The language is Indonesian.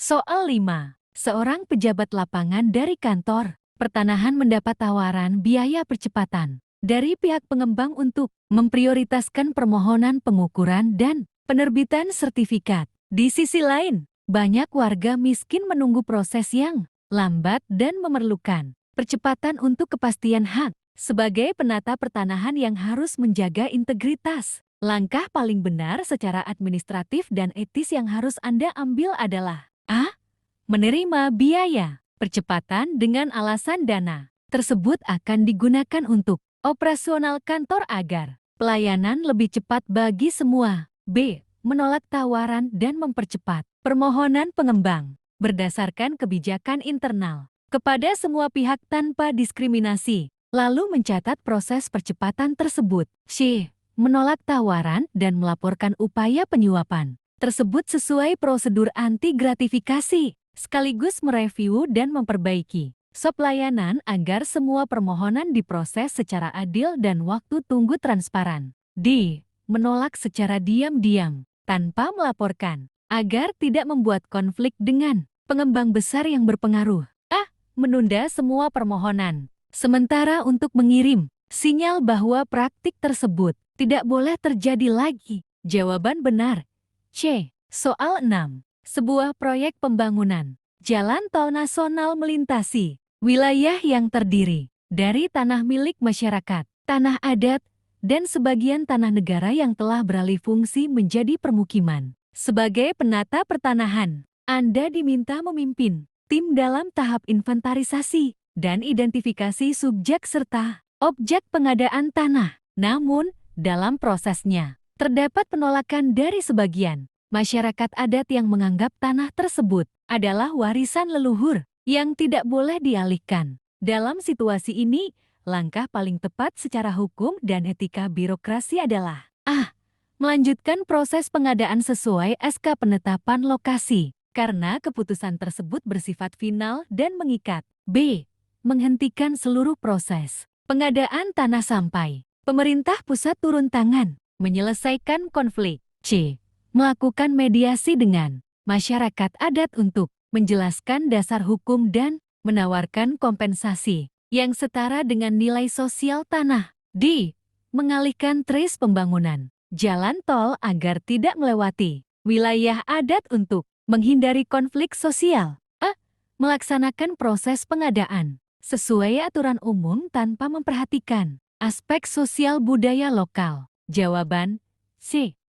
Soal 5. Seorang pejabat lapangan dari kantor pertanahan mendapat tawaran biaya percepatan dari pihak pengembang untuk memprioritaskan permohonan pengukuran dan penerbitan sertifikat. Di sisi lain, banyak warga miskin menunggu proses yang lambat dan memerlukan percepatan untuk kepastian hak. Sebagai penata pertanahan yang harus menjaga integritas, langkah paling benar secara administratif dan etis yang harus Anda ambil adalah A. Menerima biaya percepatan dengan alasan dana tersebut akan digunakan untuk operasional kantor agar pelayanan lebih cepat bagi semua. B. Menolak tawaran dan mempercepat permohonan pengembang berdasarkan kebijakan internal kepada semua pihak tanpa diskriminasi, lalu mencatat proses percepatan tersebut. C. Menolak tawaran dan melaporkan upaya penyuapan tersebut sesuai prosedur anti-gratifikasi, sekaligus mereview dan memperbaiki SOP layanan agar semua permohonan diproses secara adil dan waktu tunggu transparan. D. Menolak secara diam-diam, tanpa melaporkan, agar tidak membuat konflik dengan pengembang besar yang berpengaruh. A. Menunda semua permohonan, sementara untuk mengirim sinyal bahwa praktik tersebut tidak boleh terjadi lagi. Jawaban benar. C. Soal 6. Sebuah proyek pembangunan jalan tol nasional melintasi wilayah yang terdiri dari tanah milik masyarakat, tanah adat, dan sebagian tanah negara yang telah beralih fungsi menjadi permukiman. Sebagai penata pertanahan, Anda diminta memimpin tim dalam tahap inventarisasi dan identifikasi subjek serta objek pengadaan tanah. Namun, dalam prosesnya, terdapat penolakan dari sebagian masyarakat adat yang menganggap tanah tersebut adalah warisan leluhur yang tidak boleh dialihkan. Dalam situasi ini, langkah paling tepat secara hukum dan etika birokrasi adalah A. Melanjutkan proses pengadaan sesuai SK penetapan lokasi, karena keputusan tersebut bersifat final dan mengikat. B. Menghentikan seluruh proses pengadaan tanah sampai pemerintah pusat turun tangan menyelesaikan konflik. C. Melakukan mediasi dengan masyarakat adat untuk menjelaskan dasar hukum dan menawarkan kompensasi yang setara dengan nilai sosial tanah. D. Mengalihkan trace pembangunan jalan tol agar tidak melewati wilayah adat untuk menghindari konflik sosial. A. Melaksanakan proses pengadaan sesuai aturan umum tanpa memperhatikan aspek sosial budaya lokal. Jawaban C.